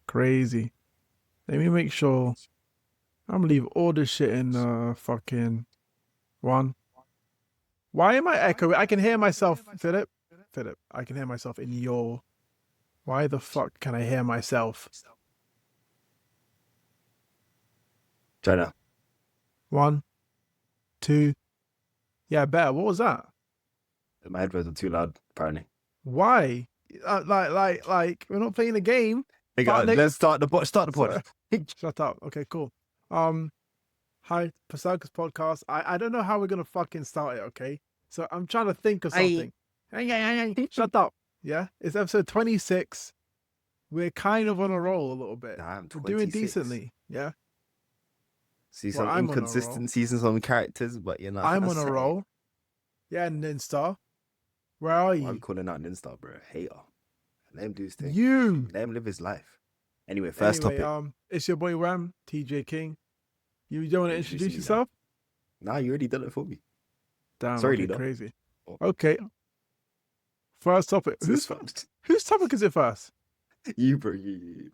Crazy. Let me make sure. I'm gonna leave all this shit in fucking one. Why am I echoing? I can hear myself, Philip. Philip, I can hear myself in your. Why the fuck can I hear myself? China. 1, 2. Yeah, better. What was that? My headphones are too loud, apparently. Why? We're not playing a game. Let's start the pod. Shut up. Okay, cool. Hi, for Circus podcast. I don't know how we're gonna fucking start it. Okay, so I'm trying to think of something. Shut up. Yeah, it's episode 26. We're kind of on a roll a little bit. Damn, we're doing decently. Yeah. See some inconsistencies in some characters, but you know. I'm on a roll. Yeah, and Insta. Where are you? I'm calling out an Insta, bro. Hater. Let him do his thing. Let him live his life. Anyway, first topic. It's your boy Ram, TJ King. You don't want to introduce yourself? Nah, you already done it for me. Damn, sorry, okay, leader. Crazy. Okay. First topic. Whose topic is it first? You, bro. You.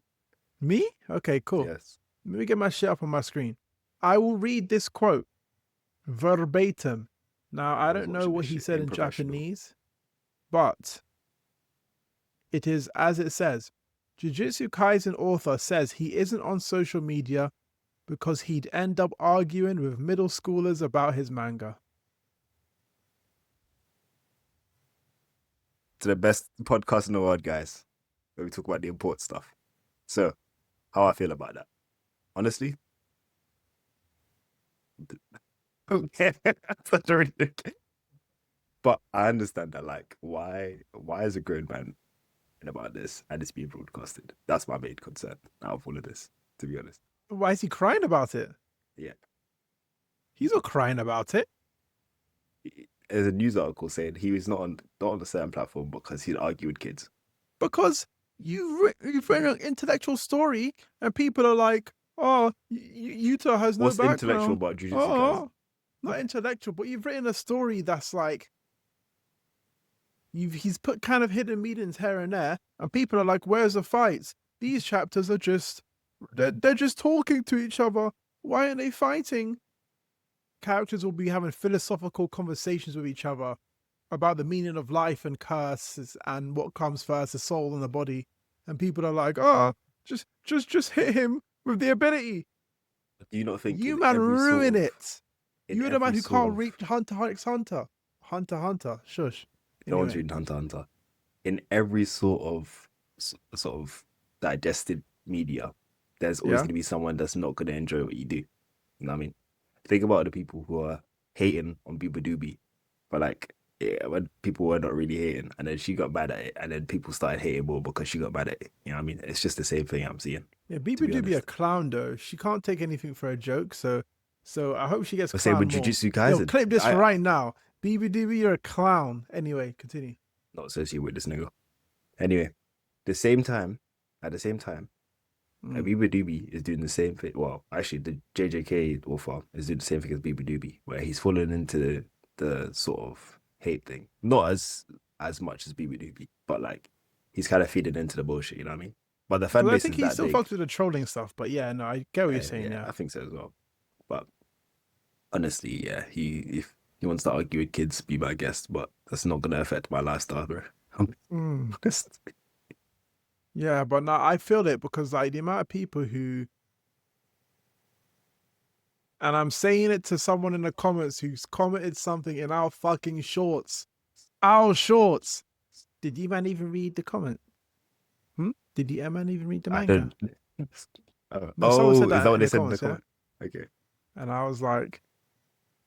Me? Okay, cool. Yes. Let me get my shit up on my screen. I will read this quote verbatim. Now, I don't know what he said in Japanese, but it is as it says. Jujutsu Kaisen author says he isn't on social media because he'd end up arguing with middle schoolers about his manga. To the best podcast in the world, guys, where we talk about the important stuff. So, how I feel about that? Honestly, okay. But I understand that, like, why is a grown man about this and it's being broadcasted? That's my main concern out of all of this, to be honest. Why is he crying about it? Yeah. He's not crying about it. There's a news article saying he was not on a certain platform because he'd argue with kids. Because you've written an intellectual story and people are like, oh, YUTA has no background. What's intellectual about Jujutsu Kaisen? Not intellectual, but you've written a story that's like, he's put kind of hidden meanings here and there, and people are like, where's the fights? These chapters are just, they're just talking to each other. Why aren't they fighting? Characters will be having philosophical conversations with each other about the meaning of life and curses and what comes first, the soul and the body. And people are like, just hit him with the ability. Do you not think you man ruin it? You're the man who can't reach Hunter x Hunter. Hunter. Shush. No one's reading Hunter x Hunter. In every sort of digested media, there's always going to be someone that's not going to enjoy what you do. You know what I mean? Think about the people who are hating on Biba Doobie, but like, when people were not really hating, and then she got mad at it, and then people started hating more because she got mad at it. You know what I mean? It's just the same thing I'm seeing. Yeah, Biba Doobie a clown though. She can't take anything for a joke, so I hope she gets clowned same with Jujutsu Kaisen. Yo, clip this right now. Biba Doobie, you're a clown. Anyway, continue. Not associated with this nigga. Anyway, at the same time, Biba Doobie is doing the same thing. Well, actually, the JJK author is doing the same thing as Biba Doobie, where he's fallen into the sort of hate thing. Not as much as Biba Doobie, but like, he's kind of feeding into the bullshit, you know what I mean? But the fan base is that big. I think he still fucks with the trolling stuff, but yeah, no, I get what you're saying, yeah. I think so as well. But honestly, yeah, if he wants to argue with kids, be my guest, but that's not going to affect my lifestyle, bro. Yeah, but no, I feel it because like the amount of people who, and I'm saying it to someone in the comments who's commented something in our fucking shorts. Our shorts. Did you man even read the comment? Did you man even read the manga? Someone said that is that what they said in the comment? Yeah? Okay. And I was like,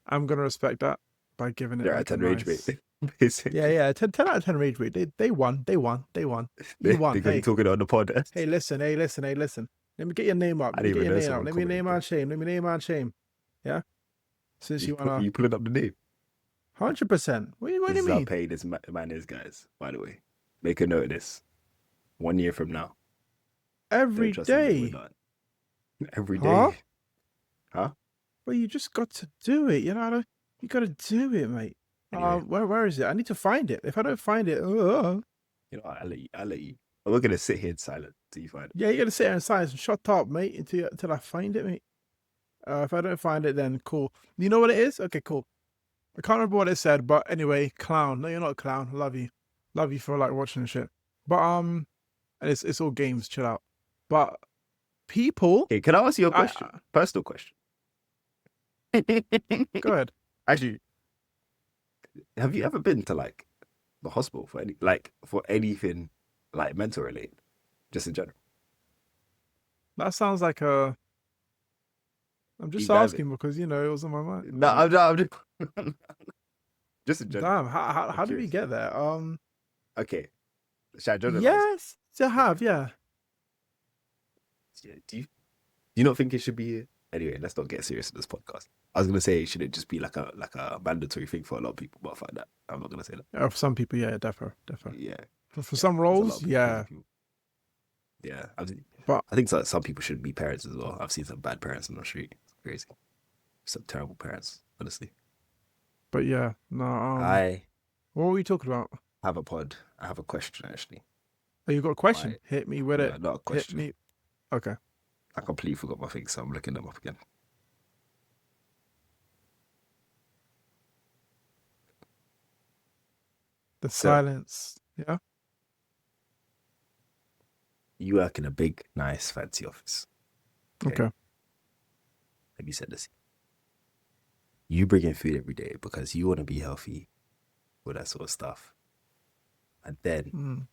I'm going to respect that by giving it like 10 rage rate. Yeah, 10 out of 10 rage rate. They won. You won. They're talking on the pod. Hey, listen. Let me get your name up. Let me name on shame. Yeah? Since you want to... You pulling up the name? 100%. What do you mean? This is how paid this man is, guys, by the way. Make a note of this. 1 year from now. Every day. Every day. Huh? Well, you just got to do it. You know, you got to do it, mate. Anyway. Where is it? I need to find it. If I don't find it, you know, I'll let you. I'm not gonna sit here in silence till you find it. Yeah, you gotta sit there in silence and shut up, mate, until I find it, mate. If I don't find it, then cool. You know what it is? Okay, cool. I can't remember what it said, but anyway, clown. No, you're not a clown. Love you for like watching the shit. But and it's all games. Chill out. But people, Okay, can I ask you a question? Personal question. Go ahead. Actually, have you ever been to like the hospital for anything like mental related, just in general? That sounds like a. I'm just Deep dive asking because it was on my mind. No, I'm just, just in general. Damn, how did we get there? Okay, should I generalize? Yes, to have, yeah. Yeah, do you not think it should be? Anyway, let's not get serious in this podcast. I was gonna say, should it just be like a mandatory thing for a lot of people? But I find that I'm not gonna say that. For some people, yeah, definitely. Yeah. For some there's a lot roles, of yeah. people. Yeah, But I think some people shouldn't be parents as well. I've seen some bad parents on the street. It's crazy. Some terrible parents, honestly. but yeah, no. I What were we talking about? have a pod. I have a question actually. Oh, you got a question? Why- Hit me with No, it. not a question. Hit me. Okay. I completely forgot my things, so I'm looking them up again. The So- silence. Yeah. You work in a big, nice, fancy office. Okay. Let me say this. You bring in food every day because you want to be healthy, all that sort of stuff. And then Mm.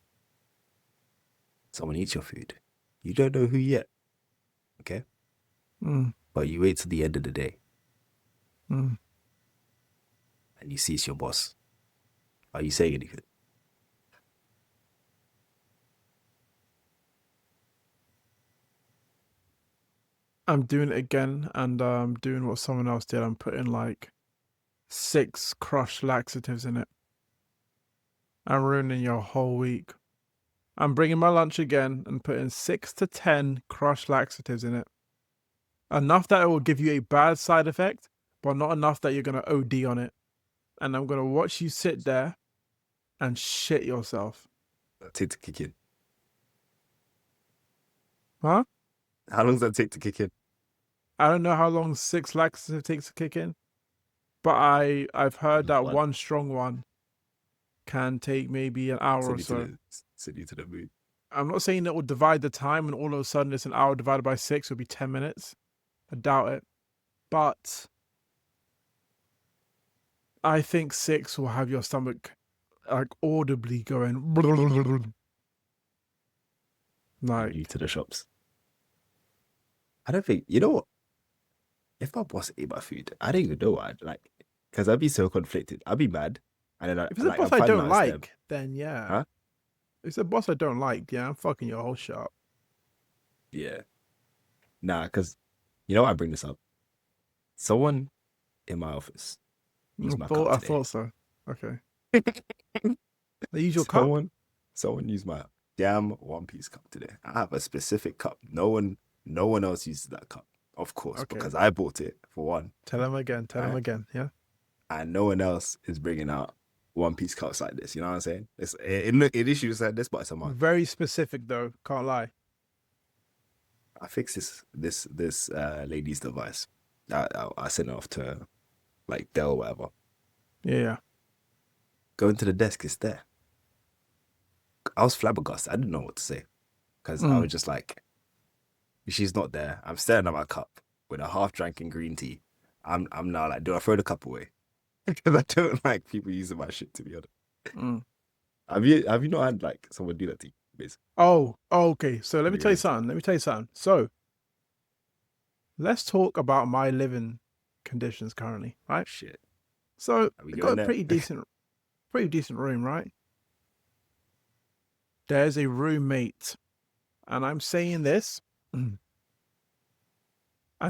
someone eats your food. You don't know who yet. Okay? Mm. But you wait till the end of the day Mm. and you see it's your boss. Are you saying anything? I'm doing it again, and doing what someone else did. I'm putting like 6 crushed laxatives in it. I'm ruining your whole week. I'm bringing my lunch again and putting 6 to 10 crushed laxatives in it. Enough that it will give you a bad side effect, but not enough that you're going to OD on it. And I'm going to watch you sit there and shit yourself. Take to kick in. Huh? How long does that take to kick in? I don't know how long 6 laxatives takes to kick in, but I've heard that one strong one can take maybe an hour or so. Send you to the mood. I'm not saying it will divide the time and all of a sudden it's an hour divided by 6 will be 10 minutes. I doubt it. But I think 6 will have your stomach like audibly going like You to the shops. I don't think, you know what? If my boss ate my food, I don't even know what I'd like. Because I'd be so conflicted. I'd be mad. And then if it's a boss I don't like, then yeah. Huh? If it's a boss I don't like, yeah, I'm fucking your whole shop. Yeah. Nah, because you know why I bring this up? Someone in my office used my cup I today. thought so. Okay. They use your cup? Someone used my damn one-piece cup today. I have a specific cup. No one else uses that cup. Of course, Okay. because I bought it for one. Tell him again. Tell him again. Yeah. And no one else is bringing out one-piece cups like this. You know what I'm saying? It issues like this, but it's a mark. Very specific though. Can't lie. I fixed this lady's device. I sent it off to like Dell or whatever. Yeah. Going to the desk, it's there. I was flabbergasted. I didn't know what to say because I was just like, she's not there. I'm staring at my cup with a half-drinking green tea. I'm now like, do I throw the cup away? Because I don't like people using my shit, to be honest. Have you not had like someone do that to you, basically? Oh, okay. So let me tell you something. So let's talk about my living conditions currently, right? Shit. So Are we I going got there? a pretty decent room, right? There's a roommate, and I'm saying this, and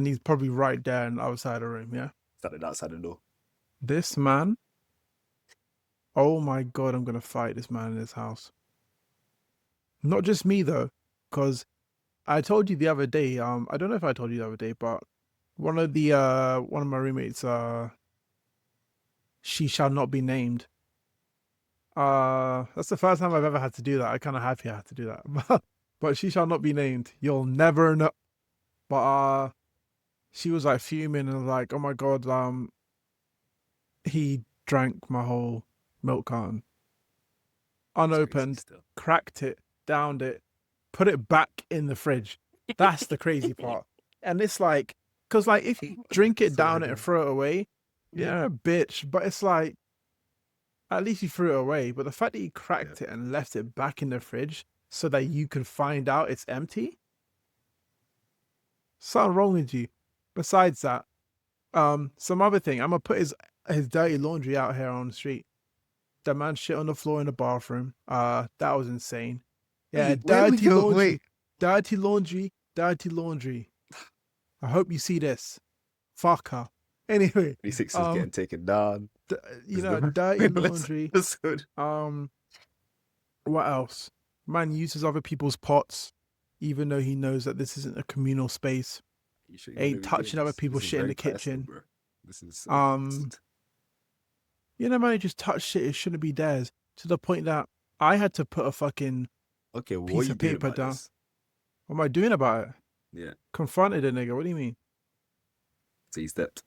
he's probably right there on the other side of the room, yeah? Standing outside the door. This man, oh my God, I'm going to fight this man in his house. Not just me though, because I told you the other day, I don't know if I told you the other day, but one of my roommates, she shall not be named. That's the first time I've ever had to do that. I kind of happy I had to do that. But she shall not be named. You'll never know. But she was like fuming and like, oh my god, he drank my whole milk carton, unopened, Still. cracked it, downed it, put it back in the fridge. That's the crazy part. And it's like, because like if you drink it, down it, and throw it away, yeah, bitch. But it's like, at least you threw it away. But the fact that you cracked it and left it back in the fridge so that you could find out it's empty, something wrong with you. Besides that, some other thing. I'm gonna put his dirty laundry out here on the street. The man shit on the floor in the bathroom. That was insane. Yeah, Wait, where we dirty go? laundry, Wait. dirty laundry, dirty laundry. I hope you see this. Fuck her. Anyway, 26 is getting taken down. you know, dirty laundry. Episode. What else? Man uses other people's pots, even though he knows that this isn't a communal space. Sure Ain't touching other people's shit in the kitchen. Bro. This is you know, man, you just touch shit. It shouldn't be theirs. To the point that I had to put a fucking okay. Well, piece of paper down. This? What am I doing about it? Yeah. Confronted a nigga. What do you mean? So you stepped.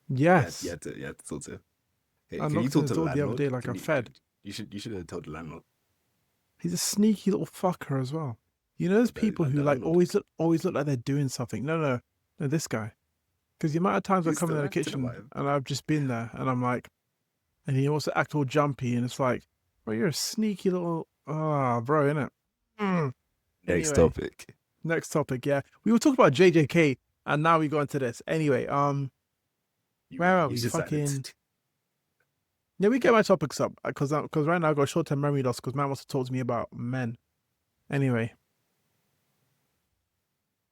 Yes. You had to talk to him. Hey, I can you knocked talk on to the door the landlord? other day like I fed. You should have told the landlord. He's a sneaky little fucker as well. You know, there's people who like always look like they're doing something. No, this guy. Because the amount of times I come in the kitchen and I've just been there and I'm like, and he wants to act all jumpy and it's like, well, you're a sneaky little, bro, innit? Next Anyway, topic. Next topic, yeah. We were talking about JJK and now we go into this. Anyway, where are we? Fucking. Yeah, we get my topics up because right now I've got short-term memory loss because man wants to talk to me about men. Anyway,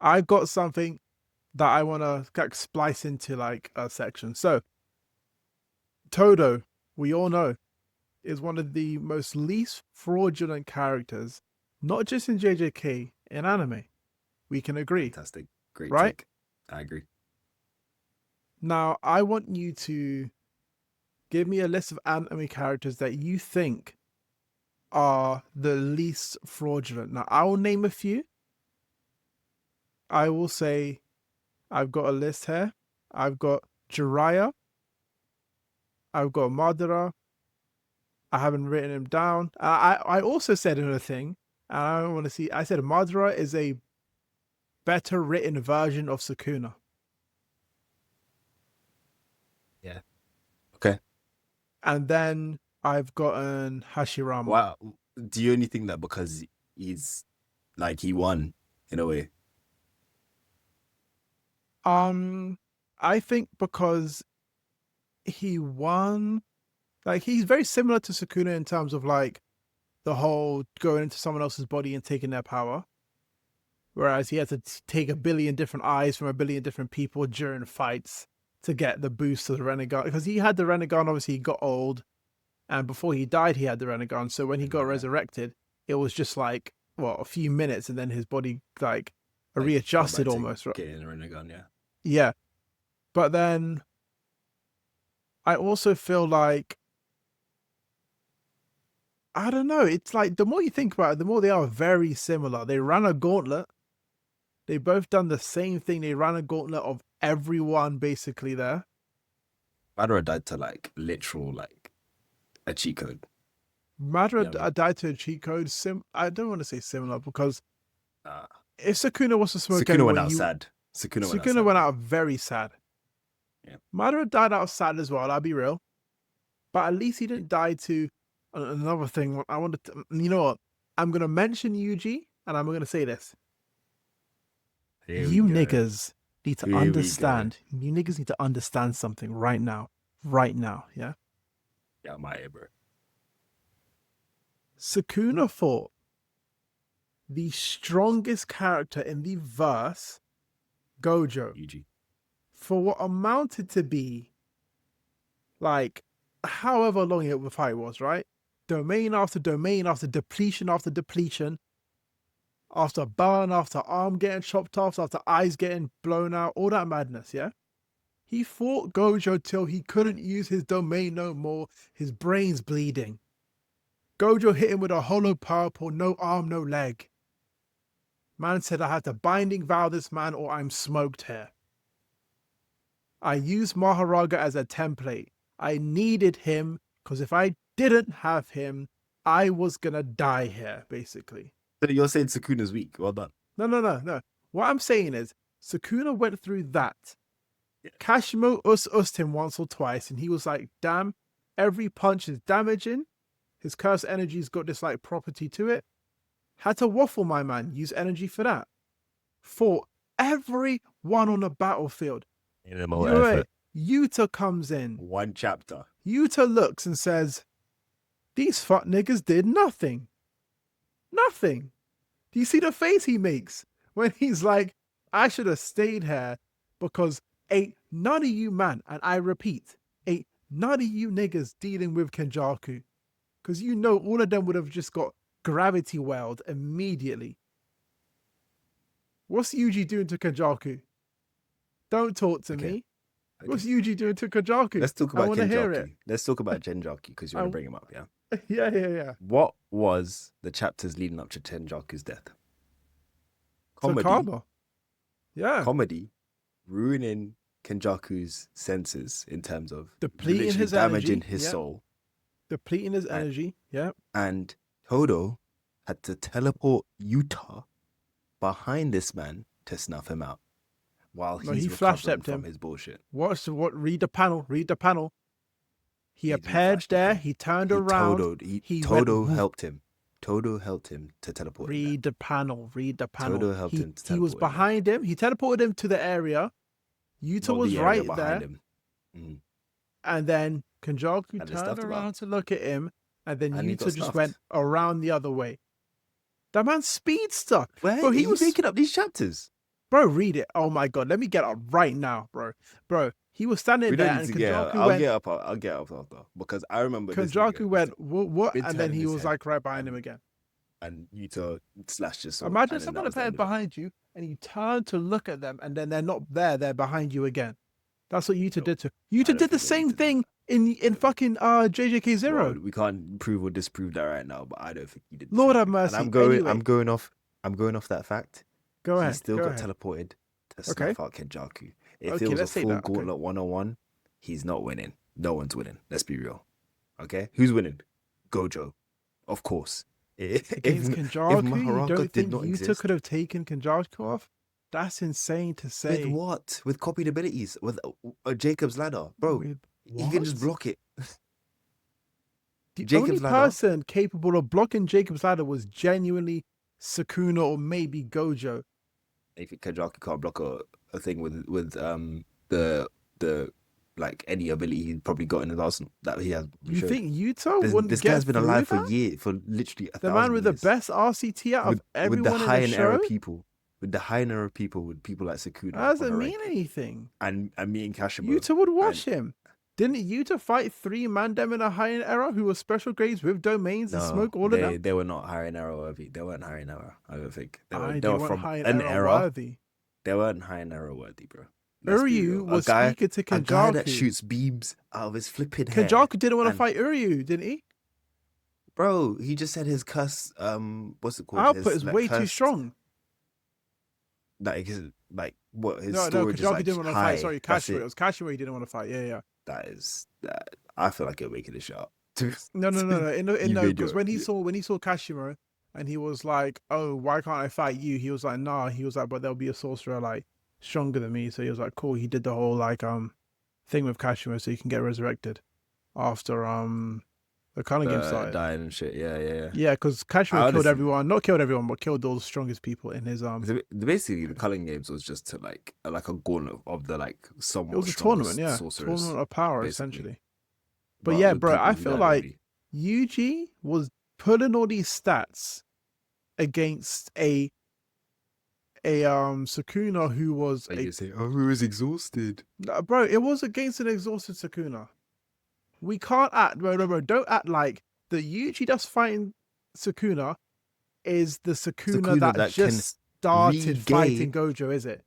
I've got something that I want to splice into like a section. So, Todo, we all know, is one of the most least fraudulent characters, not just in JJK, in anime. We can agree. Fantastic. Great right? take. I agree. Now, I want you to give me a list of anime characters that you think are the least fraudulent. Now, I will name a few. I will say, I've got a list here. I've got Jiraiya. I've got Madara. I haven't written him down. I also said another thing, and I don't want to see. I said Madara is a better written version of Sukuna. Yeah. Okay. And then I've gotten Hashirama. Wow. Do you only think that because he's like he won in a way? I think because he won, like he's very similar to Sukuna in terms of like the whole going into someone else's body and taking their power. Whereas he had to take a billion different eyes from a billion different people during fights to get the boost to the Renegon. Because he had the Renegon, obviously he got old. And before he died, he had the Renegon. So when he got resurrected, it was just like, well, a few minutes and then his body like readjusted almost. Right? Getting a Renegon, yeah. Yeah. But then I also feel like, I don't know, it's like the more you think about it, the more they are very similar. They ran a gauntlet. They both done the same thing. They ran a gauntlet of everyone basically there. Madara died to like literal like a cheat code. Madara died to a cheat code. I don't want to say similar because if Sukuna was to smoke, Sukuna went out sad. Sukuna went out very sad. Yeah. Madara died out sad as well. I'll be real, but at least he didn't die to another thing. I wanted to, you know what? I'm gonna mention YUJI, and I'm gonna say this. You niggas need to understand. You niggas need to understand something right now. Right now, yeah? Yeah, my bro. Sukuna fought the strongest character in the verse, Gojo, YUJI, for what amounted to be like however long the fight was, right? Domain after domain after depletion, after burn, after arm getting chopped off, after eyes getting blown out, all that madness, yeah? He fought Gojo till he couldn't use his domain no more, his brain's bleeding. Gojo hit him with a hollow purple, no arm, no leg. Man said I had to binding vow this man or I'm smoked here. I used Maharaga as a template. I needed him because if I didn't have him, I was gonna die here, basically. So you're saying Sukuna's weak. Well done. No. What I'm saying is, Sukuna went through that. Yeah. Kashimo used him once or twice, and he was like, damn, every punch is damaging. His curse energy's got this like property to it. Had to waffle, my man. Use energy for that. Fought everyone on the battlefield. Minimal effort. YUTA comes in. One chapter. YUTA looks and says, these fuck niggas did nothing. Nothing. Do you see the face he makes when he's like, I should have stayed here because ain't none of you man, and I repeat, ain't none of you niggas dealing with Kenjaku. Because you know all of them would have just got gravity welled immediately. What's Yuji doing to Kenjaku? Don't talk to me. What's Yuji doing to Kenjaku? Let's talk about Kenjaku. Let's talk about Genjaku because you want to bring him up, yeah? Yeah. What was the chapters leading up to Genjaku's death? Comedy. Sakaba. Yeah. Comedy ruining Kenjaku's senses in terms of depleting literally his damaging energy. his soul. Depleting his energy. Yeah. And Todo had to teleport YUTA behind this man to snuff him out while he's recovering from his bullshit. Read the panel. He appeared there. He turned around. Todo helped him. Todo helped him to teleport. Read the panel. Todo helped him to teleport. He was behind him. He teleported him to the area. Yuta was right there. And then Kenjaku turned around to look at him. And then Yuta just went around the other way. That man's speedster. Bro, he was making up these chapters. Bro, read it. Oh my God. Let me get up right now, bro. Bro, he was standing there and Kenjaku went... I'll get up after. Because I remember Kenjaku went, what? And then he was like right behind him again. And Yuta slashed his sword. Imagine someone appeared behind you and you turn to look at them and then they're not there. They're behind you again. That's what Yuta did to... Yuta did the same thing in fucking JJK Zero. Well, we can't prove or disprove that right now, but I don't think he did. Lord have mercy. And I'm going off that fact. Go ahead. He still got teleported to snuff out Kenjaku. If it was a full gauntlet 1-on-1, he's not winning. No one's winning. Let's be real. Okay? Who's winning? Gojo. Of course. Against Kenjaku, you don't think Yuta could have taken Kenjaku off? That's insane to say. With what? With copied abilities? With a Jacob's Ladder? Bro, he can just block it. The only person capable of blocking Jacob's Ladder was genuinely Sukuna or maybe Gojo. If Kenjaku can't block a thing with the like any ability he's probably got in his arsenal that he has. You think Yuta wouldn't this get guy's been alive that? for years, for literally the man with years. The best RCT out of everyone with the high in the show? Era people. With the high era people, with people like Sukuna. That doesn't mean anything. And me and Kashimo. Yuta would watch him. Didn't Yuta fight 3 Mandem in a high era who were special grades with domains and smoke all of them? They were not high era worthy. They weren't high era, I don't think. They were from an era worthy. They weren't high era worthy, bro. Uryu was speaking to Kenjaku. A guy that shoots beams out of his flipping head. Kenjaku didn't want to fight Uryu, didn't he? Bro, he just said his cuss, what's it called? Output is way too strong. Like what his storage is like Kenjaku didn't want to fight. Sorry, Kashimo. It it was Kashimo he didn't want to fight. Yeah. That I feel like you're making a shot. No. Because when he saw Kashimo and he was like, "Oh, why can't I fight you?" He was like, "Nah." He was like, "But there'll be a sorcerer like stronger than me." So he was like, "Cool." He did the whole like thing with Kashimo so he can get resurrected after the Culling game started. Dying and shit. Yeah. Yeah, because Kashimo killed everyone. Not killed everyone, but killed all the strongest people in his Basically, the Culling games was just to like a gauntlet of the like somewhat. It was a tournament, yeah. Tournament of power, essentially. But yeah, bro, I feel like YUJI was putting all these stats against a Sukuna who was who was exhausted. No, bro, it was against an exhausted Sukuna. We can't act, bro, don't act like the YUJI that's fighting Sukuna is the Sukuna that just started fighting Gojo, is it?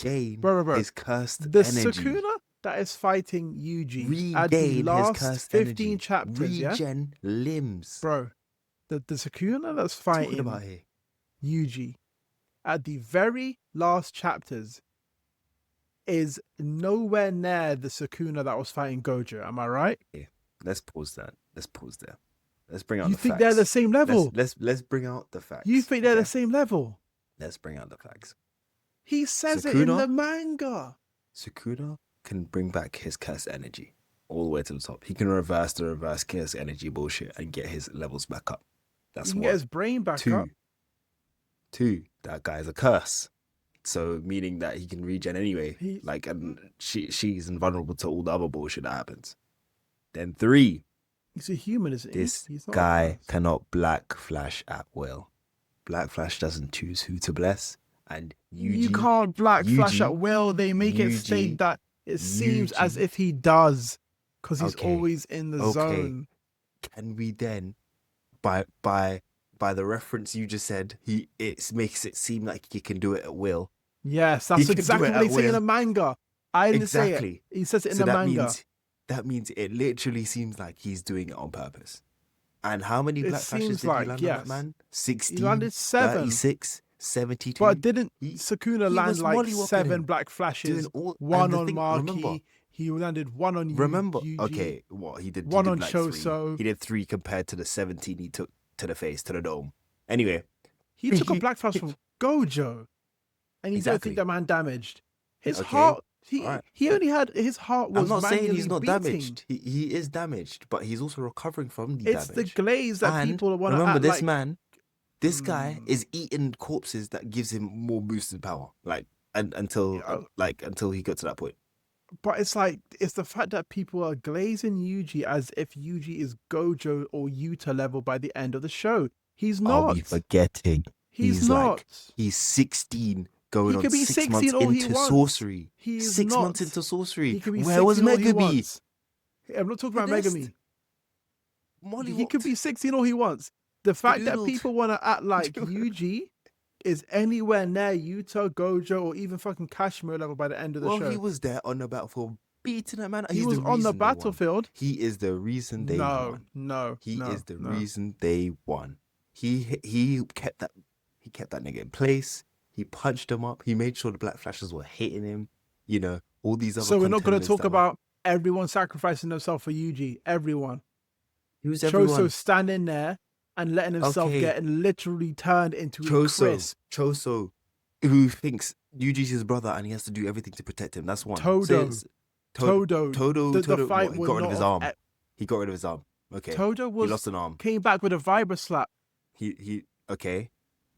regain bro. his cursed The energy. Sukuna that is fighting Yuji at the Regain his last cursed 15 energy. chapters, yeah? Regen limbs. Bro, the Sukuna that's Talking fighting about here. Yuji at the very last chapters is nowhere near the Sukuna that was fighting Gojo. Am I right? Yeah. Let's pause that. Let's pause there. Let's bring out You the think facts. they're the same level? Let's bring out the facts. You think they're the same level? Let's bring out the facts. He says it in Sukuna? the manga. Sukuna can bring back his cursed energy all the way to the top. He can reverse the reverse cursed energy bullshit and get his levels back up. That's He can one. get his brain back up. Two, that guy is a curse. So meaning that he can regen anyway. And she's invulnerable to all the other bullshit that happens. Then 3, He's a human, isn't he? this He's not guy cannot black flash at will. Black Flash doesn't choose who to bless. And you can't black flash YUJI, at will. They make it state that it seems as if he does, because he's always in the zone. Can we then, by the reference you just said, it makes it seem like he can do it at will. Yes, that's exactly what they say in the manga. I didn't say it. He says it in the manga. That means it literally seems like he's doing it on purpose. And how many Black Flashes did he land on that man? 16, he landed 7. 36, 72. But didn't Sukuna land like 7 Black Flashes? One on Maki. He landed 1 on YUJI. Okay, what he did? One he did on like Choso. 3. He did 3 compared to the 17 he took to the face, to the dome. Anyway, he took a Black Flash from Gojo, and you don't think the man damaged his heart? He only had his heart was. I'm not saying he's not beating. damaged. He is damaged, but he's also recovering from the damage. It's the glaze that people want to remember. This man, this guy is eating corpses that gives him more boosted power. Until he got to that point. But it's the fact that people are glazing Yuji as if Yuji is Gojo or Yuta level by the end of the show. He's not. Are we forgetting? He's not. He's 16. Going he could on be 6 months into sorcery. He is 6 not. months into sorcery. Where was Megami? I'm not talking about Megami. He could be 16 all he wants. The fact that people want to act like Yuji is anywhere near Yuta, Gojo, or even fucking Kashmir level by the end of the show. Well, he was there on the battlefield beating that man. He was on the battlefield. He is the reason they won. He is the reason they won. He kept that nigga in place. He punched him up. He made sure the Black Flashes were hitting him. All these other. So we're not going to talk about everyone sacrificing themselves for Yuji. Everyone. Who's everyone? Choso standing there and letting himself get literally turned into a crisp. Choso, who thinks Yuji's his brother and he has to do everything to protect him. That's one. Todo. The fight he got rid of his arm. He got rid of his arm. Okay. Todo he lost an arm. Came back with a Viber slap. He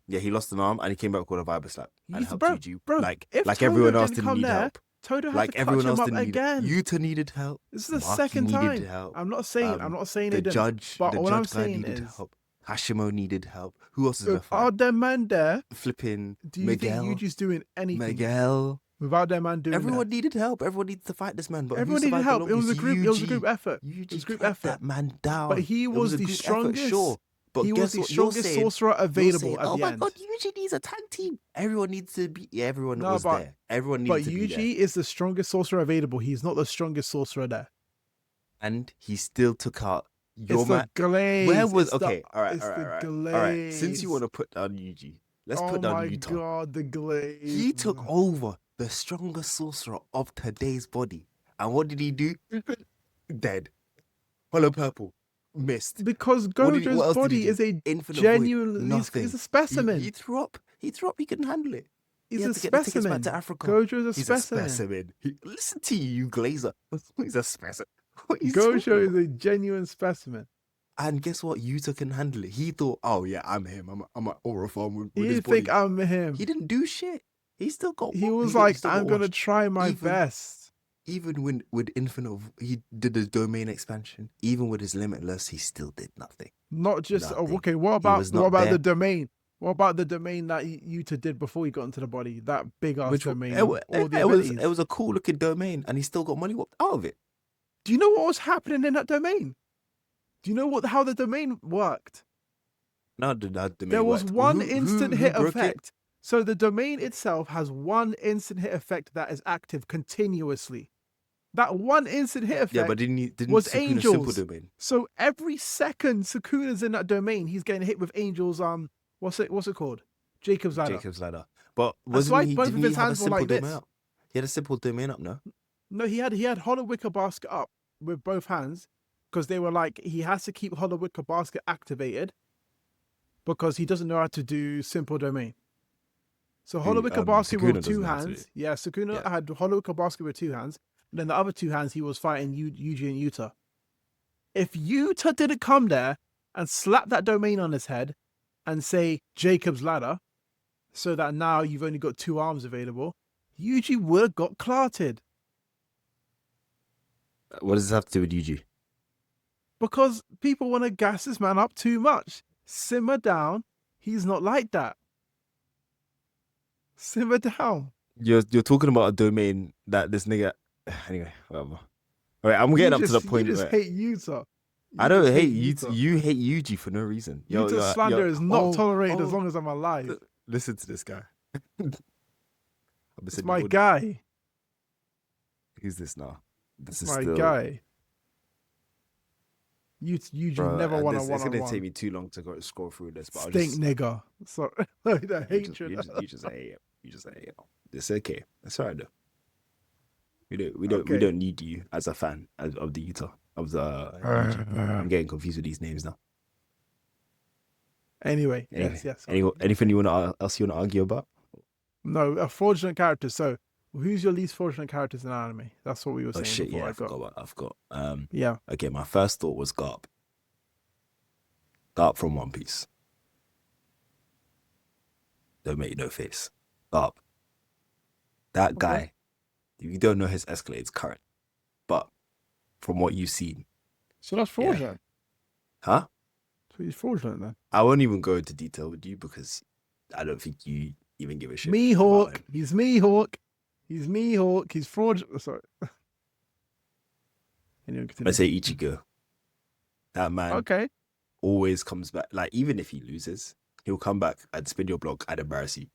he lost an arm and he came back with a Viber slap and helped Yuji. Bro, like everyone else didn't need help. Todo had to everyone else didn't again. YUTA needed help. This is the second time. Help. I'm not saying the judge. But what I'm saying needed help. Hashimo needed help. Who else is there? Are there man there? Flipping. Do you think Yuji's doing anything? Miguel. Without their man doing everyone needed help. Everyone needed to fight this man. But everyone needed help. It was a group. It was a group effort. It was a group effort. That man down. But he was the strongest. Sure. But he was the strongest sorcerer available at the end. Oh my god, Yuji needs a tag team. Everyone needs to be. Yeah, everyone was there. Everyone needed to be there. But Yuji is the strongest sorcerer available. He's not the strongest sorcerer there. And he still took out your man. Glaze. Where was all right. Since you want to put down Yuji, let's put down YUTA. Oh my god, the glaze. He took over the strongest sorcerer of today's body, and what did he do? Dead. Hollow purple. Missed. Because Gojo's body is a genuine. He's a specimen. He threw up. He couldn't handle it. He's a specimen. Back to Africa. Gojo's a specimen. Listen to you glazer. He's a specimen. Gojo is a genuine specimen. And guess what? Yuta can handle it. He thought, oh yeah, I'm him. I'm an aura form with his body. Think I'm him. He didn't do shit. He still got. He was like, I'm gonna try my best. Even when with Infinite, he did the domain expansion. Even with his Limitless, he still did nothing. Not just okay. What about the domain? What about the domain that Yuta did before he got into the body? That big ass domain. It was a cool looking domain, and he still got money out of it. Do you know what was happening in that domain? Do you know how the domain worked? No, the domain there was worked. one instant hit effect. So the domain itself has one instant hit effect that is active continuously. That one instant hit effect Yeah, but didn't was Sukuna simple angels. domain? So every second Sukuna's in that domain, he's getting hit with angels. What's it called? Jacob's ladder. Jacob's ladder. But That's wasn't why he? both Didn't of he his have a hands were simple like domain this. up? He had a simple domain up, no? No, he had Hollow Wicker Basket up with both hands because they were like he has to keep Hollow Wicker Basket activated because he doesn't know how to do simple domain. So Hollow Wicker Basket Sukuna with two doesn't know how to do hands. it. Yeah, Sukuna Yeah. had Hollow Wicker Basket with two hands. And then the other two hands he was fighting YUJI and YUTA. If YUTA didn't come there and slap that domain on his head and say Jacob's ladder, so that now you've only got two arms available, YUJI would have got clarted. What does this have to do with Yuji? Because people want to gas this man up too much. Simmer down. He's not like that. Simmer down. You're talking about a domain that this nigga. Anyway, whatever. All right, I'm getting up to the point. You just where hate Yuta. I don't hate Yuta. you. Hate Yuji for no reason. Yuta's slander is not tolerated as long as I'm alive. Listen to this guy. It's my guy. Who's this now? This is My still... guy. Yuji never won a one-on-one. It's gonna take me too long to scroll through this. But Stink nigga. Sorry, the hatred. You just hate it. You just hate it. It's okay. It's alright though. We don't need you as a fan of the Utah of the. I'm getting confused with these names now. Anyway. Yes. Anything else you want to argue about? No, a fraudulent character. So, who's your least fraudulent characters in anime? That's what we were saying. Oh shit! Before Yeah, I forgot. Yeah. Okay, my first thought was Garp. Garp from One Piece. Don't make no face. Garp. That guy. You don't know his escalade's current, but from what you've seen. So that's fraudulent. Yeah. Huh? So he's fraudulent then. I won't even go into detail with you because I don't think you even give a shit. Mihawk. He's Mihawk. He's Mihawk. He's fraudulent. Sorry. Let's say Ichigo. That man always comes back. Like, even if he loses, he'll come back and spin your block and embarrass you.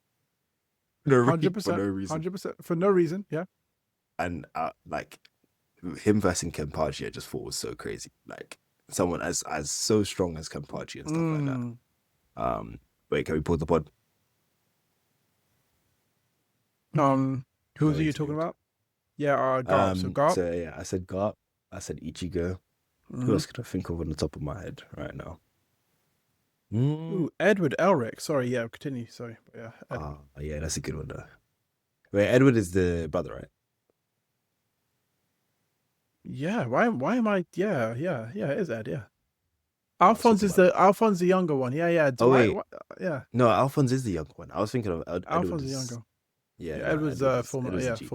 100%. For no reason. 100%. For no reason. Yeah. And like him versus Kenpachi, I just thought was so crazy. Like someone as so strong as Kenpachi and stuff like that. Wait, can we pause the pod? Who are you talking about? Yeah, Garp. So Garp. So yeah, I said Garp. I said Ichigo. Who else could I think of on the top of my head right now? Ooh, Edward Elric. Sorry, yeah, continue. Sorry. Yeah. Yeah, that's a good one though. Wait, Edward is the brother, right? Yeah, why am I it is Ed, yeah. Alphonse is the younger one. Yeah. Yeah. No, Alphonse is the younger one. I was thinking of Alphonse is younger. Yeah, Edward's full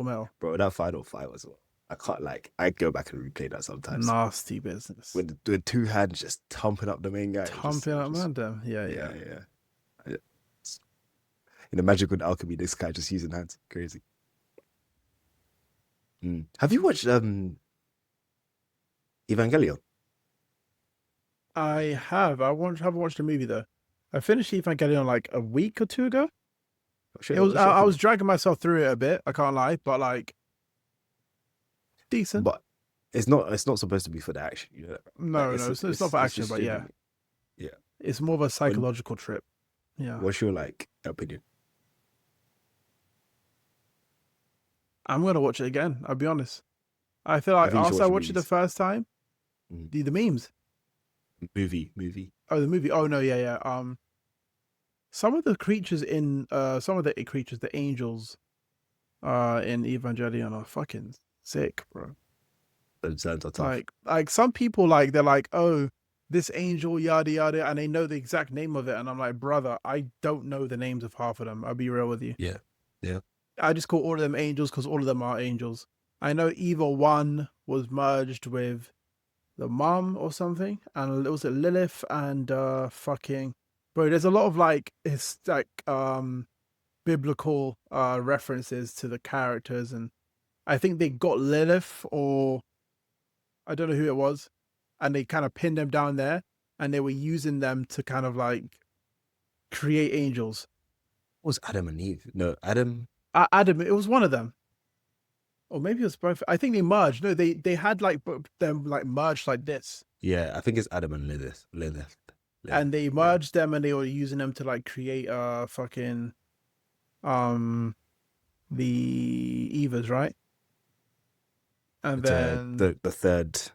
male. Bro, that final fight was I can't I go back and replay that sometimes. Nasty business. With two hands just thumping up the main guy. Thumping up man. Yeah. In the magic with alchemy, this guy just using hands. Crazy. Have you watched Evangelion? I have. I haven't watched the movie though. I finished Evangelion like a week or two ago. I was dragging myself through it a bit. I can't lie, but like decent. But it's not supposed to be for the action. You know that, right? No, it's not for action, but yeah, it's more of a psychological trip. Yeah. What's your opinion? I'm gonna watch it again. I'll be honest. I feel like after I watched it the first time, the memes. Movie. Oh, the movie. Oh no, yeah. Some of the creatures the angels, in Evangelion are fucking sick, bro. Sounds tough. Like some people they're like, oh, this angel, yada yada, and they know the exact name of it, and I'm like, brother, I don't know the names of half of them. I'll be real with you. Yeah. I just call all of them angels because all of them are angels. I know either one was merged with the mom or something, and it was Lilith and bro. There's a lot of biblical references to the characters, and I think they got Lilith, or I don't know who it was, and they kind of pinned them down there, and they were using them to kind of create angels. was Adam and Eve? No, Adam. Adam, it was one of them. Or maybe it was both. I think they merged. No, they had like them like merged like this. Yeah, I think it's Adam and Lilith. And they Yeah. merged them and they were using them to like create fucking the Evas, right? And then The third,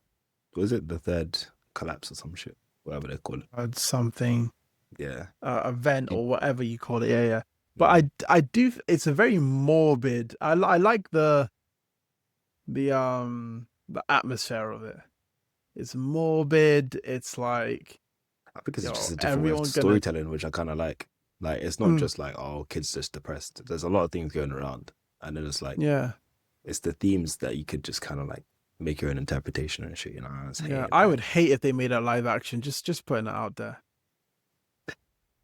was it the third collapse or some shit? Whatever they call it. something Yeah. event or whatever you call it. Yeah. But Yeah. I do. It's a very morbid. I like the atmosphere of it. It's morbid. It's like, I think it's yo, just a different way of everyone storytelling, which I kind of like. Like, it's not Mm. just like, oh, kids just depressed. There's a lot of things going around, and then it's like, Yeah. it's the themes that you could just kind of like make your own interpretation and shit. You know, Yeah. I would hate if they made a live action. Just putting it out there.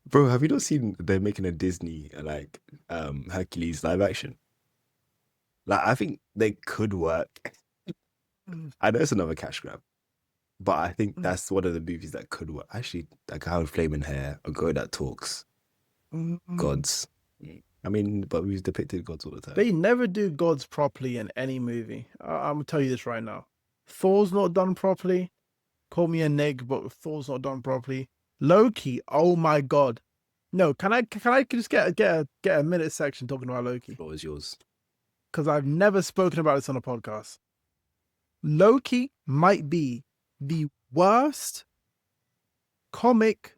Bro, have you not seen they're making a Disney like Hercules live action? Like, I think they could work. I know it's another cash grab, but I think that's one of the movies that could work. Actually, a guy with flaming hair, a girl that talks, gods. I mean, but we've depicted gods all the time. They never do gods properly in any movie. I'm gonna tell you this right now. Thor's not done properly. Call me a nig, but Thor's not done properly. Loki, oh my god. No, can I just get a minute section talking about Loki? The floor is yours. Because I've never spoken about this on a podcast. Loki might be the worst comic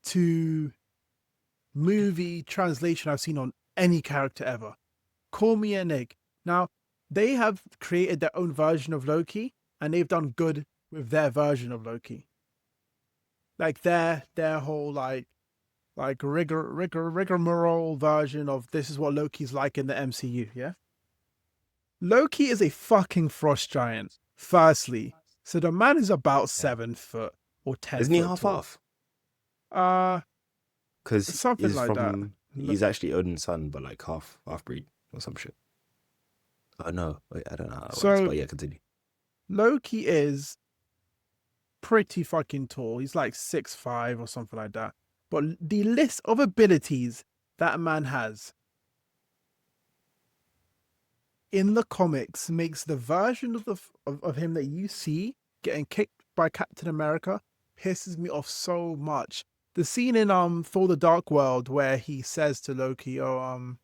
to movie translation I've seen on any character ever. Call me an egg. Now, they have created their own version of Loki, and they've done good with their version of Loki. Like their whole like rigmarole version of this is what Loki's like in the MCU, yeah? Loki is a fucking frost giant, firstly. So the man is about 7 foot or 10 Isn't he foot half? Because Because something like that. He's actually Odin's son, but like half breed or some shit. Oh no, wait, I don't know how it works, but yeah, continue. Loki is pretty fucking tall. He's like 6'5" or something like that. But the list of abilities that man has in the comics makes the version of him that you see getting kicked by Captain America pisses me off so much. The scene in Thor: The Dark World where he says to Loki, "Oh,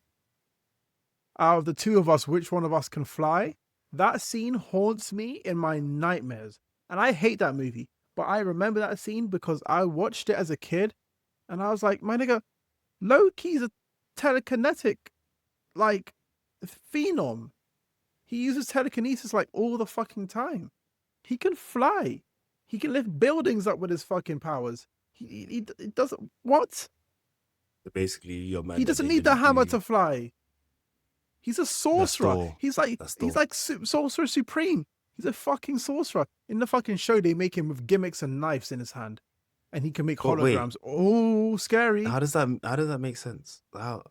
out of the two of us, which one of us can fly?" That scene haunts me in my nightmares, and I hate that movie. But I remember that scene because I watched it as a kid, and I was like, "My nigga, Loki's a telekinetic, like, phenom. He uses telekinesis like all the fucking time. He can fly. He can lift buildings up with his fucking powers. He doesn't what? Basically, your man. He doesn't need the hammer to fly. He's a sorcerer. He's like sorcerer supreme. He's a fucking sorcerer. In the fucking show, they make him with gimmicks and knives in his hand, and he can make holograms. Oh, scary! How does that make sense? How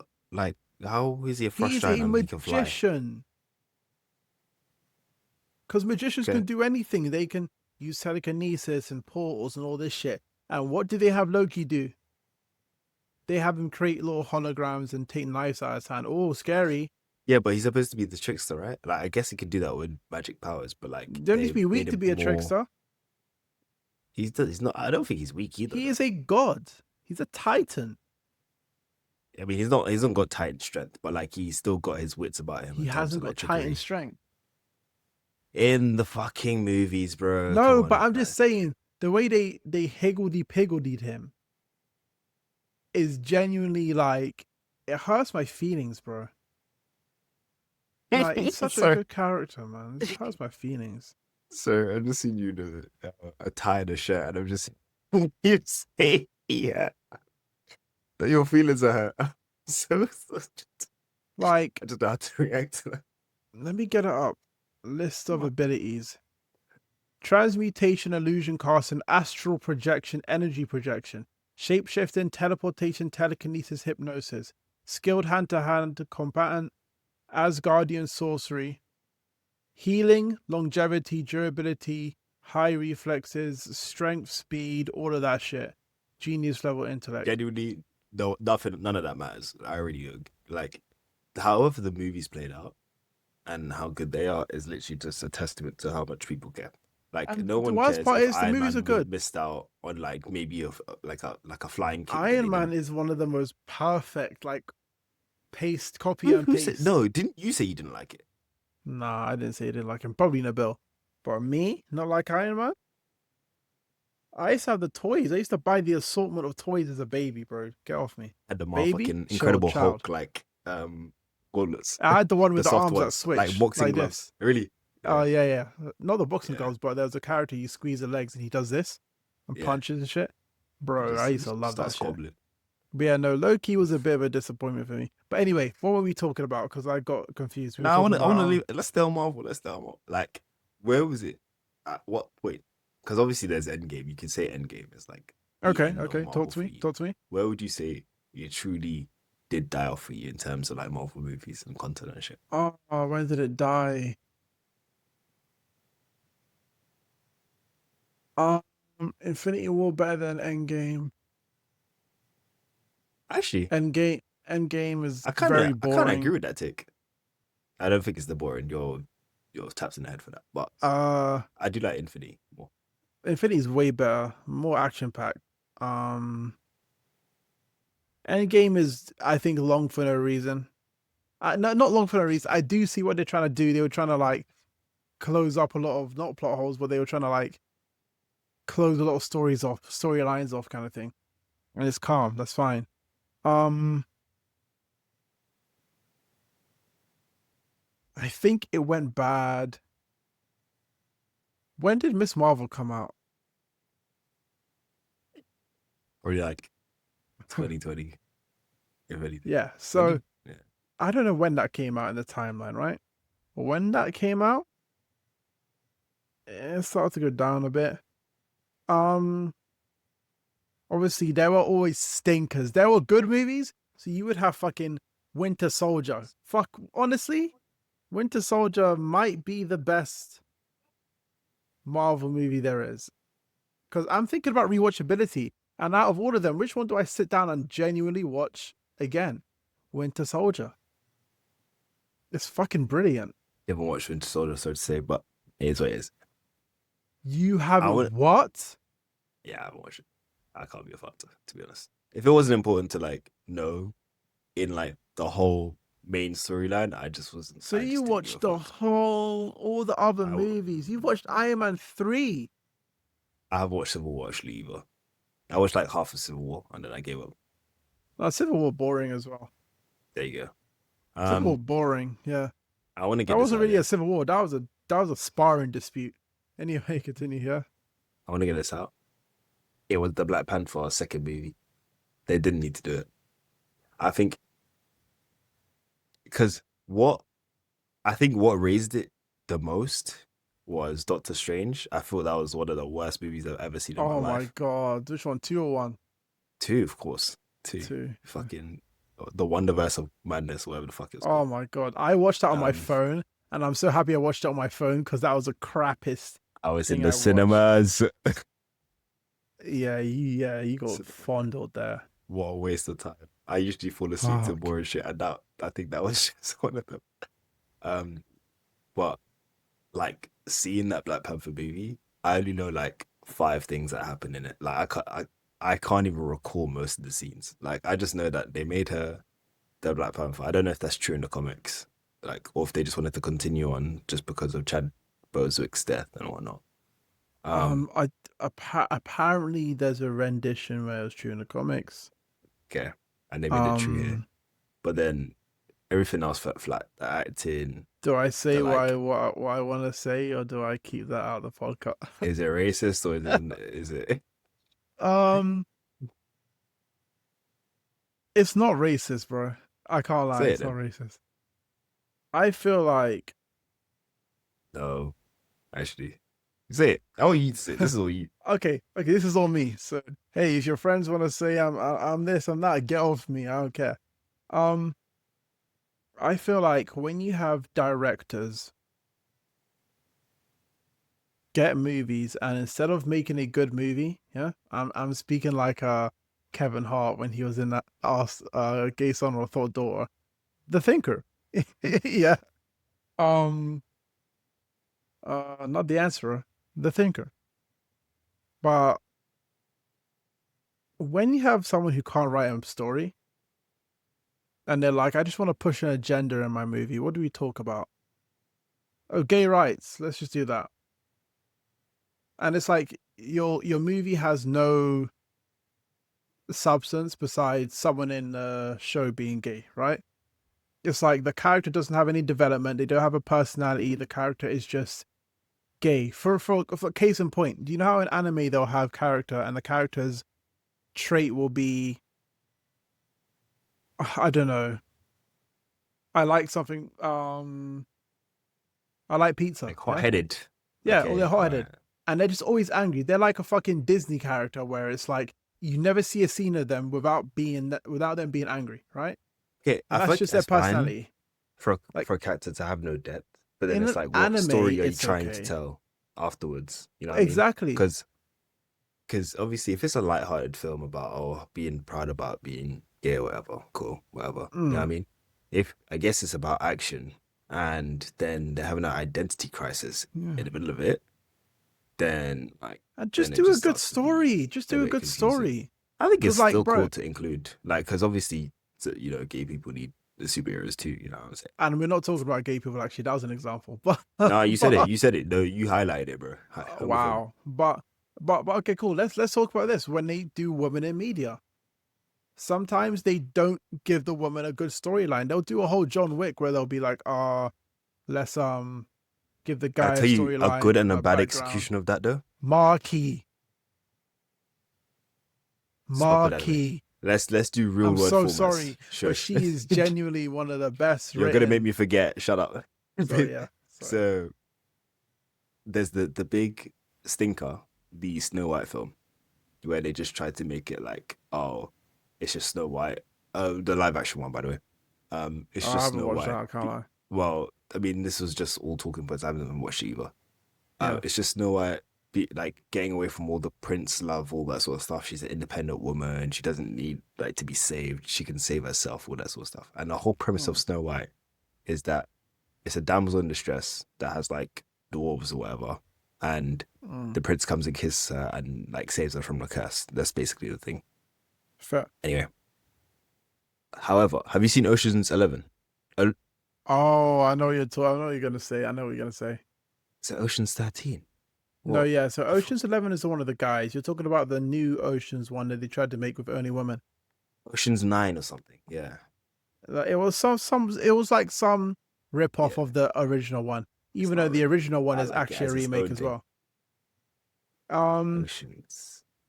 is he a frost giant and he can fly? He's a magician. Because magicians can do anything. They can use telekinesis and portals and all this shit. And what do they have Loki do? They have him create little holograms and take knives out of his hand. Oh, scary. Yeah, but he's supposed to be the trickster, right? Like, I guess he could do that with magic powers, but like, you don't need to be weak to be a trickster. He's not. I don't think he's weak either. He is a god. He's a titan. I mean, he's not got titan strength, but like, he's still got his wits about him. He hasn't got titan strength in the fucking movies, bro. No, but I'm just saying the way they higgledy-piggledied him is genuinely like, it hurts my feelings, bro. Like, he's such a good character, man. It hurts my feelings. So I've just seen you a tie and a shirt, and I'm just you say yeah that your feelings are hurt. So like, I don't know how to react to that. Let me get it up. List of abilities: transmutation, illusion casting, astral projection, energy projection, shapeshifting, teleportation, telekinesis, hypnosis, skilled hand-to-hand combatant, Asgardian sorcery, healing, longevity, durability, high reflexes, strength, speed, all of that shit. Genius level intellect. Genuinely, no, nothing, none of that matters. I already like, however the movies played out and how good they are is literally just a testament to how much people care. Like, And no the one worst cares part if is the Iron movies are Man good. missed out on like maybe like a flying kick that they Iron Man didn't. is one of the most perfect, like, paste, copy Who, and who said paste. no? Didn't you say you didn't like it? Nah, I didn't say I didn't like him. Probably Nabil. But me, not like Iron Man? I used to have the toys. I used to buy the assortment of toys as a baby, bro. Get off me. Had the Baby? motherfucking Sure, Incredible child. Hulk like gauntlets, I had the one the with the soft arms that ones, like switch, boxing like gloves. this. Really? Oh, Yeah, yeah, yeah. Not the boxing yeah, gloves, but there's a character you squeeze the legs and he does this and yeah. punches and shit. He Bro, I just used to love starts that shit. squabbling. But yeah, no, Loki was a bit of a disappointment for me. But anyway, what were we talking about? Because I got confused. We were Now talking I want to about leave. Let's stay on Marvel. Let's stay on Marvel. Like, where was it? At what point? Because obviously there's Endgame. You can say Endgame is like the okay, end of okay. Talk Marvel to for me. you. Talk to me. Where would you say you truly did die off for you in terms of like Marvel movies and content and shit? Oh, when did it die? Um, Infinity War better than Endgame. Actually, Endgame is I kind of very I kind of agree boring. with that take. I don't think it's the boring. You're taps in the head for that, but Uh, I do like Infinity more. Infinity is way better, more action packed. Um, Endgame is, I think, long for no reason. No, not long for no reason. I do see what they're trying to do. They were trying to like close up a lot of not plot holes, but they were trying to like close a lot of storylines off, kind of thing. And it's calm. That's fine. Um, I think it went bad. When did Miss Marvel come out? Or like 2020, if anything. Yeah. When So did yeah? I don't know when that came out in the timeline, right? When that came out, it started to go down a bit. Um, Obviously there were always stinkers. There were good movies, so you would have fucking Winter Soldier. Fuck, honestly, Winter Soldier might be the best Marvel movie there is. Because I'm thinking about rewatchability, and out of all of them, which one do I sit down and genuinely watch again? Winter Soldier. It's fucking brilliant. Haven't watched Winter Soldier, so to say, but it is what it is. You I haven't would, what? yeah, I haven't watched it. I can't be a factor, to be honest. If it wasn't important to like know in like the whole main storyline, I just wasn't. So I you just didn't give a watched the fuck. whole, all the other I movies. You watched Iron Man 3. I have watched Civil War actually either. I watched like half of Civil War and then I gave up. Civil War boring as well. There you go. Civil War boring, yeah. I want to That get this wasn't out really here. a civil war. That was a sparring dispute. Anyway, continue. Yeah. I want to get this out. It was the Black Panther second movie. They didn't need to do it. I think because what raised it the most was Doctor Strange. I thought that was one of the worst movies I've ever seen in my Oh my life. god, which one? 201. Two, of course. Two. Two. Fucking the Wonderverse of Madness, whatever the fuck it's Oh called. my god, I watched that on my Um, phone, and I'm so happy I watched it on my phone because that was the crappiest I was in thing the I watched. cinemas. You got Cinema. fondled there. What a waste of time. I usually fall asleep to Fuck. boring shit, and that I think that was just one of them. Um, but like seeing that Black Panther movie, I only know like five things that happen in it. Like I can't even recall most of the scenes. Like I just know that they made her the Black Panther. I don't know if that's true in the comics, like, or if they just wanted to continue on just because of Chad Boswick's death and whatnot. Um, I apparently there's a rendition where it's true in the comics. okay, and they made it true here, Um, but then everything else felt flat. The acting, do I the say like, what I want to say, or do I keep that out of the podcast? is it racist or is it? um, it's not racist, bro. I can't lie, Say it it's not then. racist. I feel like No, actually, say it. I want you to say it. This is all you. okay, this is all me. So hey, if your friends want to say I'm this, I'm that, get off me. I don't care. Um, I feel like when you have directors get movies and instead of making a good movie, yeah, I'm speaking like Kevin Hart when he was in that Gay Son or Thought Daughter. The Thinker. Yeah. Not the Answerer, the Thinker. But when you have someone who can't write a story and they're like, I just want to push an agenda in my movie, what do we talk about? Oh, gay rights. Let's just do that. And it's like your movie has no substance besides someone in the show being gay, right? It's like the character doesn't have any development. They don't have a personality. The character is just gay. For case in point, do you know how in anime they'll have character and the character's trait will be, I don't know. I like something. I like pizza. Like hot-headed. Yeah, Okay, or they're hot-headed. alright. And they're just always angry. They're like a fucking Disney character where it's like you never see a scene of them without them being angry, right? Okay, I And feel that's like just their that's fine personality. for Like, a character to have no depth. But then in it's an like, what anime, story are you it's trying to okay. tell afterwards? You know what Exactly. I mean? Because obviously, if it's a light-hearted film about being proud about being gay or whatever, cool, whatever. You know what I mean? If I guess it's about action and then they're having an identity crisis in the middle of it, then like And just then it do a just good starts to be story. Just a do a bit good confusing. story. I think it's 'Cause, like, still bro- cool to include, like, because obviously, you know, gay people need the superheroes too. You know what I'm saying? And we're not talking about gay people. Actually, that was an example. But No, you said it. You said it. No, you highlighted it, bro. wow. But okay, cool. Let's talk about this. When they do women in media, sometimes they don't give the woman a good storyline. They'll do a whole John Wick where they'll be like, let's give the Can guy I a tell you a storyline, good and a bad background. execution of that though? Marquee. Stop it, anime. Let's do real I'm world so formats. sorry, Sure. but she is genuinely one of the best. You're gonna make me forget. Shut up. Sorry, yeah. Sorry. So there's the big stinker, the Snow White film, where they just tried to make it like, oh, it's just Snow White. The live action one, by the way. It's I just haven't Snow watched White. that. I can't lie. Well, I mean, this was just all talking points. I haven't even watched it either. Yeah. It's just Snow White like getting away from all the prince love, all that sort of stuff. She's an independent woman. She doesn't need like to be saved. She can save herself, all that sort of stuff. And the whole premise of Snow White is that it's a damsel in distress that has like dwarves or whatever, and the prince comes and kisses her and like saves her from the curse. That's basically the thing. Fair. Anyway, however, have you seen Ocean's 11? Oh, I know I know what you're gonna say. I know what you're gonna say. It's Ocean's 13. No, What? yeah. So Ocean's 11 is the one of the guys. You're talking about the new Ocean's one that they tried to make with only women. Ocean's 9 or something. Yeah. It was it was like some rip off Yeah. of the original one, even not though the really. original one I is like it actually a as its remake own as thing. well.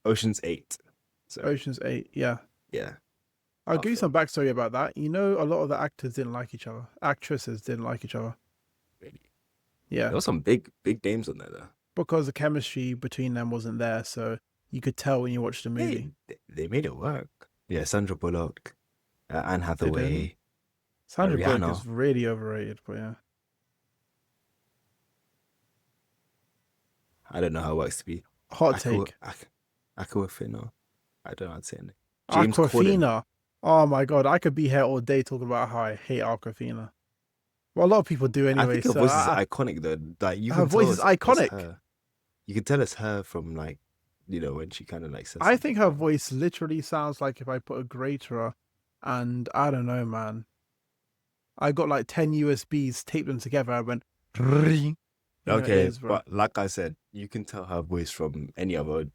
Ocean's 8. So Ocean's 8, yeah. yeah. I'll Tough give you some film. backstory about that. You know, a lot of the actors didn't like each other. Actresses didn't like each other. Really. Yeah, There were some big names on there though. because the chemistry between them wasn't there, so you could tell when you watched the movie. They made it work. Yeah, Sandra Bullock, Anne They Hathaway. didn't. Sandra Bullock Rihanna. is really overrated, but yeah. I don't know how it works to be. Hot take. Aquafina. I don't know how to say it. James Corden. Aquafina. Oh my god, I could be here all day talking about how I hate Aquafina. Well, a lot of people do I anyway. think her So voice is iconic though. Like you her can voice tell is it's iconic. her. You can tell it's her from like, you know, when she kind of like says. I think her something. voice literally sounds like if I put a grater, and I don't know, man. I got like 10 USBs, taped them together. I went. You know, it Okay, is, bro. but like I said, you can tell her voice from any other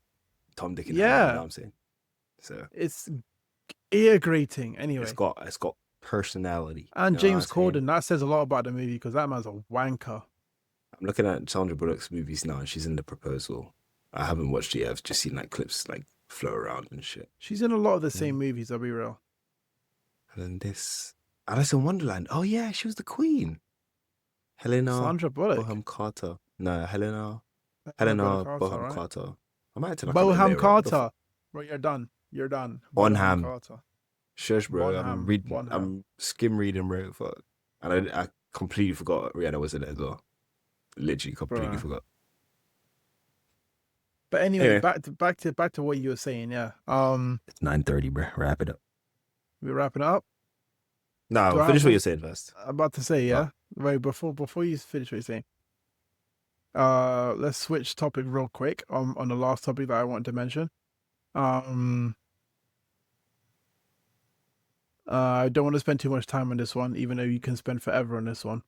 Tom, Dick, and Yeah. Harry, you know what I'm saying? So It's ear grating. Anyway, it's got personality. and you know what James I'm saying? Corden, that says a lot about the movie because that man's a wanker. I'm looking at Sandra Bullock's movies now, and she's in The Proposal. I haven't watched it yet. I've just seen like clips like flow around and shit. She's in a lot of the same movies. I'll be real. And then this Alice in Wonderland. Oh yeah, she was the queen. Helena Sandra Bullock. Bonham Carter. No, Helena Bonham Carter, Bonham right? Carter. I might have to look up it Boham later on. What the Carter. Bro, you're done. You're done. Bonham. Carter. Shush, bro. Bonham, I'm reading. Bonham. I'm skim reading, bro. Fuck. And I completely forgot Rihanna was in it as well. Literally completely Bruh. forgot. But anyway, Anyway, back to what you were saying. Yeah. it's 9:30, bro. Wrap it up. We're wrapping up. No, Do I? finish what you're saying first. I'm about to say, Oh, yeah. Wait, before you finish what you're saying, let's switch topic real quick on the last topic that I wanted to mention. Um, I don't want to spend too much time on this one, even though you can spend forever on this one.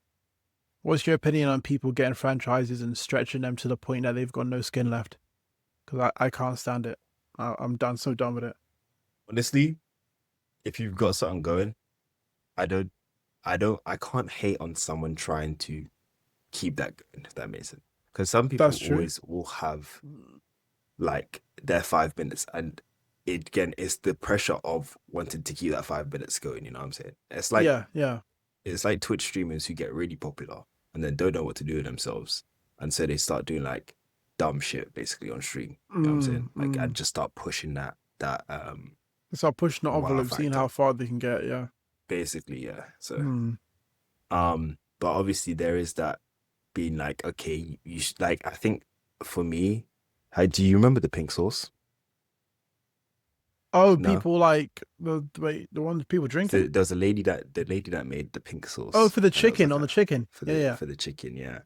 What's your opinion on people getting franchises and stretching them to the point that they've got no skin left? Because I can't stand it. I'm done, so done with it. honestly, if you've got something going, I can't hate on someone trying to keep that going, if that makes sense. Because some people That's true. always will have like their 5 minutes, and it's the pressure of wanting to keep that 5 minutes going. You know what I'm saying? Yeah. It's like Twitch streamers who get really popular and then don't know what to do with themselves, and so they start doing like dumb shit basically on stream. You know what I'm saying? Like, and just start pushing that Start pushing the wow envelope, seeing how factor. far they can get. Yeah. Basically, yeah. So but obviously there is that being like, okay, you should, like, I think for me, do you remember the pink sauce? Oh, No. people like the ones people So drinking. there was the lady that made the pink Oh, sauce, for the and it was chicken like on the chicken. Yeah. for the chicken, yeah.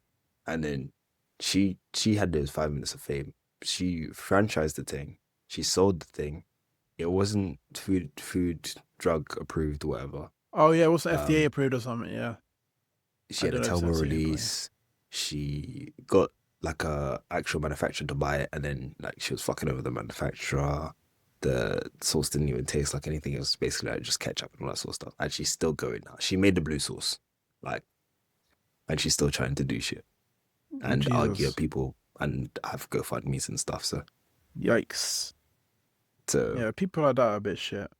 And then she had those 5 minutes of fame. She franchised the thing. She sold the thing. It wasn't food drug approved, whatever. Oh yeah, it was FDA Um, approved or something. Yeah. she I had a don't know if Telma that's it, but release. She got like a actual manufacturer to buy it, and then like she was fucking over the manufacturer. The sauce didn't even taste like anything. It was basically like just ketchup and all that sort of stuff. And she's still going now. She made the blue sauce, like, and she's still trying to do shit and argue at Jesus. people and have GoFundMe's and stuff. Yikes. So Yeah, people like that are a bit shit.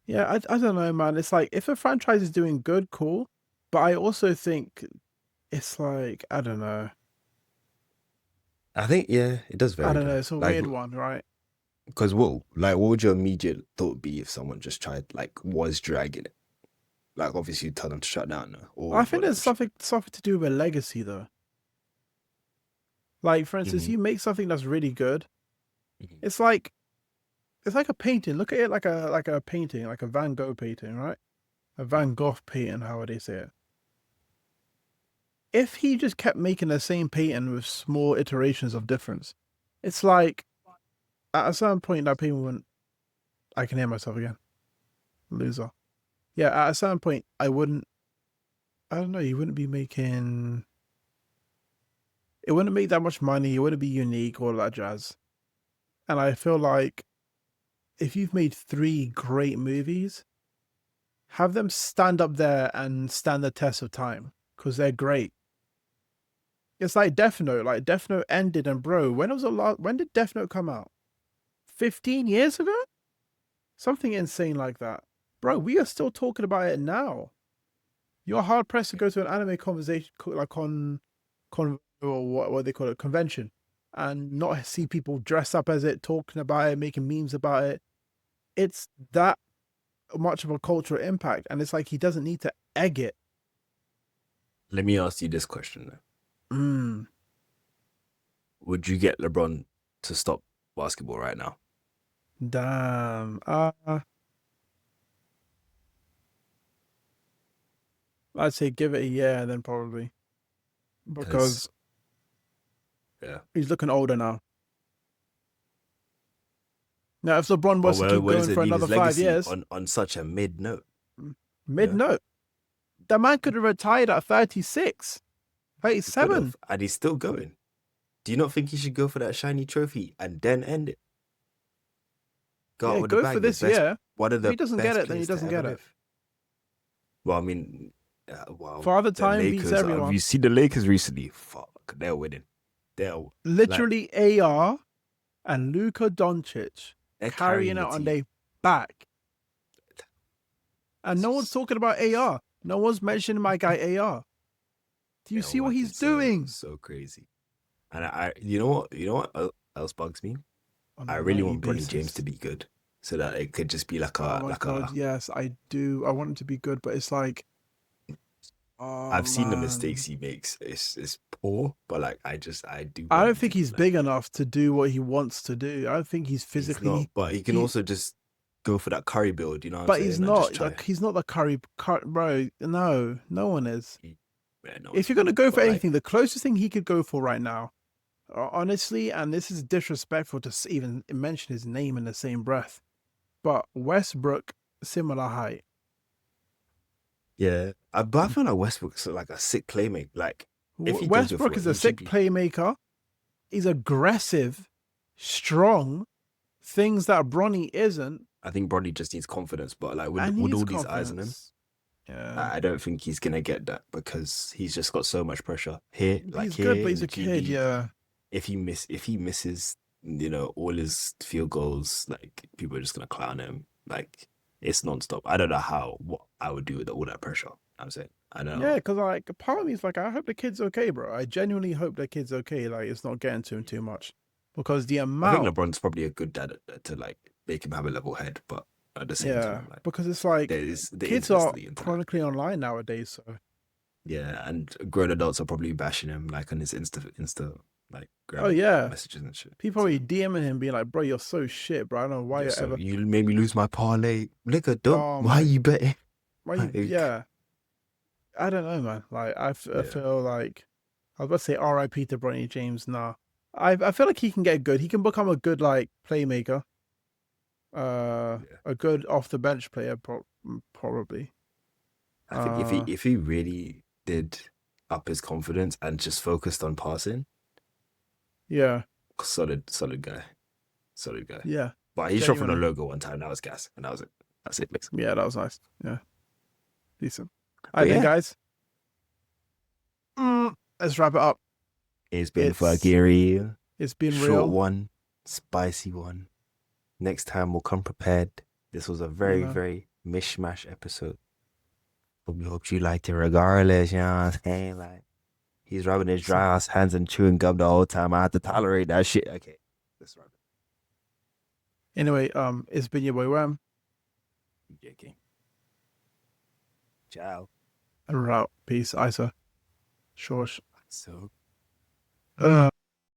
Yeah, I don't know, man. It's like if a franchise is doing good, cool. But I also think it's like I don't know. I think yeah, it does I vary don't know. though. It's a Like, weird one, right? because what would your immediate thought be if someone just tried like was dragging it? Like, obviously, you tell them to shut down, no? Or I you think want them there's to shut. something to do with legacy though. Like for instance, Mm-hmm. you make something that's really good. Mm-hmm. It's like a painting. Look at it like a painting, like a Van Gogh painting, right? A Van Gogh painting, how would they say it? If he just kept making the same painting with small iterations of difference, it's like at a certain point that people wouldn't. I can hear myself again. Loser. Yeah, at a certain point, I wouldn't. I don't know. You wouldn't be making. It wouldn't make that much money. It wouldn't be unique, all that jazz. And I feel like if you've made 3 great movies, have them stand up there and stand the test of time because they're great. It's like Death Note. Like Death Note ended, and bro, when was the last? When did Death Note come out? 15 years ago? Something insane like that, bro. We are still talking about it now. You're hard pressed to go to an anime conversation like or what they call it, convention, and not see people dress up as it, talking about it, making memes about it. It's that much of a cultural impact, and it's like he doesn't need to egg it. Let me ask you this question though. Mm, Would you get LeBron to stop basketball right now? damn. I'd say give it a year, then probably Because because yeah. he's looking older now. Now, if LeBron But was to keep where does going it for leave another his 5 years, on such a mid note? mid Yeah. note, the man could have retired at 36, He could 37. have, and he's still going. Do you not think he should go for that shiny trophy and then end it? Go out Yeah, with the go for bang, the this best, year. one of If he the doesn't get best it, then he players to doesn't ever get it. live. Well, I mean, well, Father the Time beats Lakers. Have everyone. you seen the Lakers recently? Fuck, they're winning. They're like Literally AR and Luka Doncic they're carrying carrying it the on team. their back. And no one's talking about AR. No one's mentioning my guy AR. Do you They're see what he's working doing? so crazy. And you know what else bugs me? On I a really nightly want Bronny James to basis. be good, so that it could just be like Oh a my like God, a yes, I do. I want him to be good, but it's like Oh I've seen the man. mistakes he makes. It's poor, but like I do I want don't him to think be he's like big enough to do what he wants to do. I don't think he's he's not, physically but he can he also just go for that curry build. You know what I'm but he's saying? And just not try. like he's not the bro. No, no one is. He, yeah, no If one's you're gonna big, go for but like anything, the closest thing he could go for right now, honestly, and this is disrespectful to even mention his name in the same breath, but Westbrook, similar height. yeah, but I feel like Westbrook's like a sick playmate. Like if he does go Westbrook for it, is a he should sick be. playmaker. He's aggressive, strong, things that Bronny isn't, I think Bronny just needs confidence, but like and with he's all these eyes on him, confidence. Yeah, I don't think he's gonna get that because he's just got so much pressure here, like he's good, here but in he's the a G kid. League. Yeah, If he misses, you know, all his field goals, like people are just gonna clown him. Like it's nonstop. I don't know what I would do with all that pressure. I'm saying I don't yeah. know. Because like, part of me is like, I hope the kid's okay, bro. I genuinely hope the kid's okay. Like, it's not getting to him too much, because the I think amount, LeBron's probably a good dad to like make him have a level head, but at the same yeah, time, like because it's like there's the kids internet's are the internet. chronically online nowadays. So Yeah, and grown adults are probably bashing him like on his Insta like oh gram yeah, messages and shit. people So are DMing him, being like, bro, you're so shit, bro. I don't know why yeah, you're so ever. you made me lose my parlay, nigga. Don't Oh why my, you betting? why you? Like, Yeah, I don't know, man. Like, I yeah, feel like I was about to say R.I.P. to Bronny James. Nah, I feel like he can get good. He can become a good like playmaker, yeah. a good off the bench player, probably. I think Uh, if he really did up his confidence and just focused on passing, yeah, solid guy, solid guy. yeah, But he shot from the genuinely, logo one time. That was gas, and that was it. That's it, basically. yeah, that was nice. Yeah, decent. All But right then, yeah, guys. Let's wrap it up. it's been It's fucking it's been short real, one, spicy one. Next time we'll come prepared. This was a you very, know. very mishmash episode. Hope you liked it regardless, you know what I'm saying? Like he's rubbing his So, dry ass hands and chewing gum the whole time. I had to tolerate that shit. Okay. Let's rub anyway, it's been your boy Wham, it. JK. Ciao. and we're out. Peace, Isa, Shorsh. So Uh,